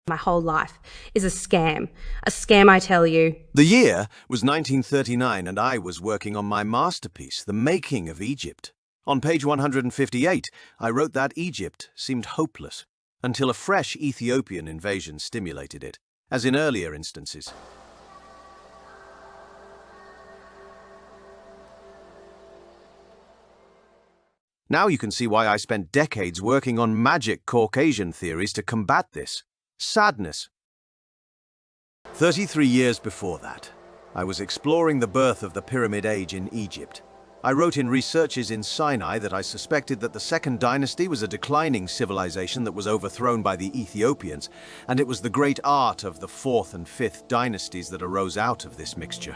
My whole life is a scam. A scam, I tell you. The year was 1939 and I was working on my masterpiece, The Making of Egypt. On page 158, I wrote that Egypt seemed hopeless until a fresh Ethiopian invasion stimulated it, as in earlier instances. Now you can see why I spent decades working on magic Caucasian theories to combat this sadness. 33 years before that, I was exploring the birth of the Pyramid Age in Egypt. I wrote in Researches in Sinai that I suspected that the Second Dynasty was a declining civilization that was overthrown by the Ethiopians, and it was the great art of the Fourth and Fifth Dynasties that arose out of this mixture.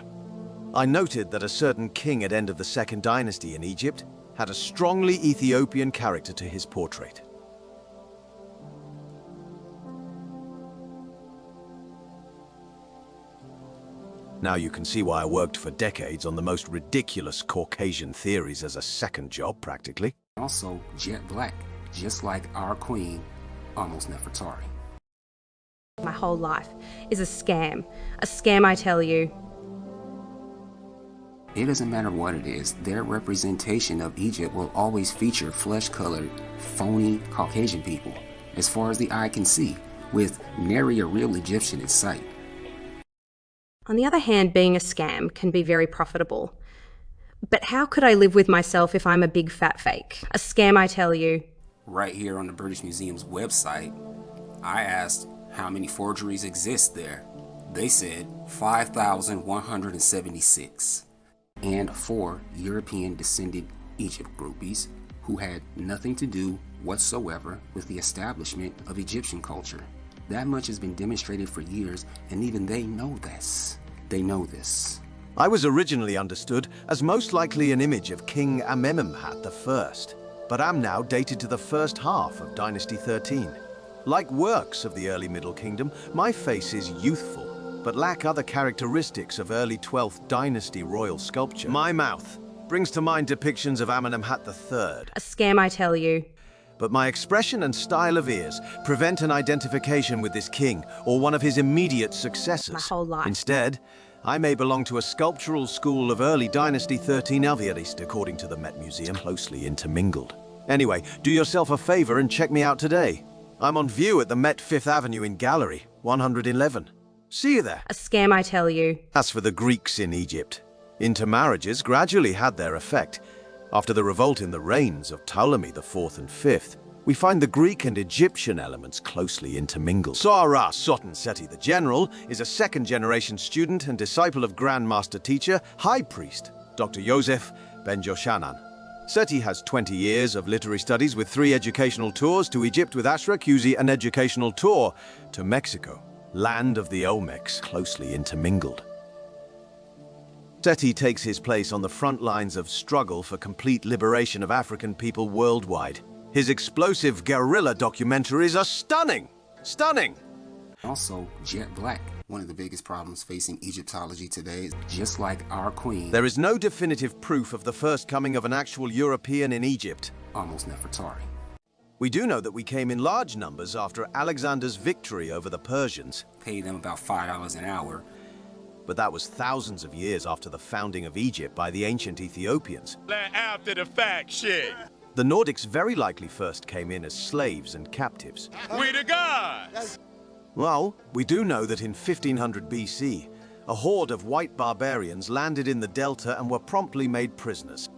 I noted that a certain king at end of the Second Dynasty in Egypt had a strongly Ethiopian character to his portrait. Now you can see why I worked for decades on the most ridiculous Caucasian theories as a second job, practically. Also jet black, just like our queen, almost Nefertiti. My whole life is a scam. A scam, I tell you. It doesn't matter what it is, their representation of Egypt will always feature flesh-colored, phony Caucasian people, as far as the eye can see, with nary a real Egyptian in sight. On the other hand, being a scam can be very profitable. But how could I live with myself if I'm a big fat fake? A scam, I tell you. Right here on the British Museum's website, I asked how many forgeries exist there. They said 5,176. And 4 European-descended Egypt groupies who had nothing to do whatsoever with the establishment of Egyptian culture. That much has been demonstrated for years, and even they know this. They know this. I was originally understood as most likely an image of King Amenemhat I, but am now dated to the first half of Dynasty 13. Like works of the early Middle Kingdom, my face is youthful, but lack other characteristics of early 12th Dynasty royal sculpture. My mouth brings to mind depictions of Amenemhat III. A scam, I tell you. But my expression and style of ears prevent an identification with this king or one of his immediate successors. My whole life. Instead, I may belong to a sculptural school of early Dynasty 13 Alviarist, according to the Met Museum, closely intermingled. Anyway, do yourself a favor and check me out today. I'm on view at the Met Fifth Avenue in Gallery 111. See you there. A scam, I tell you. As for the Greeks in Egypt, intermarriages gradually had their effect. After the revolt in the reigns of Ptolemy IV and V, we find the Greek and Egyptian elements closely intermingled. Sara Soten Seti the General is a second-generation student and disciple of Grand Master Teacher, High Priest, Dr. Yosef Ben Joshanan. Seti has 20 years of literary studies with 3 educational tours to Egypt with Ashra Kuzi, an educational tour to Mexico, land of the Olmecs, closely intermingled. Seti takes his place on the front lines of struggle for complete liberation of African people worldwide. His explosive guerrilla documentaries are stunning! Stunning! Also jet black. One of the biggest problems facing Egyptology today is just like our queen. There is no definitive proof of the first coming of an actual European in Egypt. Almost Nefertiti. We do know that we came in large numbers after Alexander's victory over the Persians. Paid them about $5 an hour. But that was thousands of years after the founding of Egypt by the ancient Ethiopians. After the fact shit. The Nordics very likely first came in as slaves and captives. We the gods. Well, we do know that in 1500 BC, a horde of white barbarians landed in the Delta and were promptly made prisoners.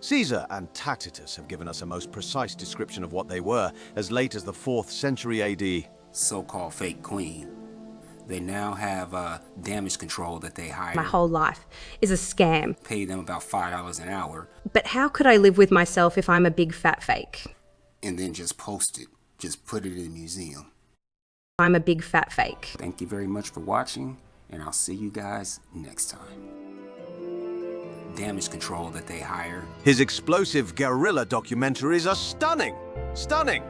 Caesar and Tacitus have given us a most precise description of what they were as late as the 4th century AD. So-called fake queen. They now have damage control that they hire. My whole life is a scam. Pay them about $5 an hour. But how could I live with myself if I'm a big fat fake? And then just post it. Just put it in a museum. I'm a big fat fake. Thank you very much for watching, and I'll see you guys next time. Damage control that they hire. His explosive guerrilla documentaries are stunning! Stunning!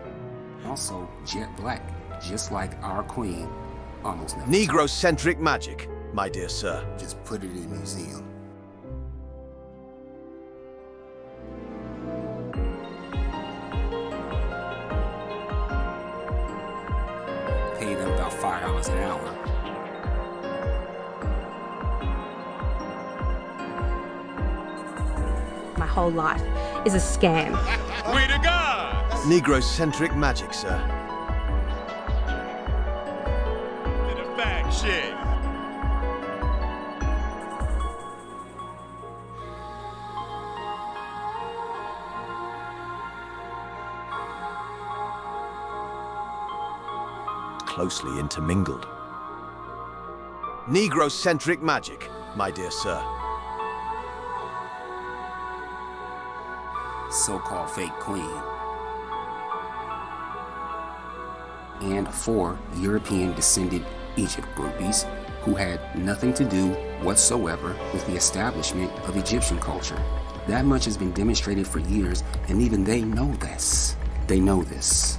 Also jet black, just like our queen, almost never. Negro-centric magic, my dear sir. Just put it in a museum. paid them about $5 an hour. My whole life is a scam. We the gods. Negro-centric magic, sir. To the fact shit. Closely intermingled. Negro-centric magic, my dear sir. So-called fake queen. And 4 European-descended Egypt groupies who had nothing to do whatsoever with the establishment of Egyptian culture. That much has been demonstrated for years, and even they know this. They know this.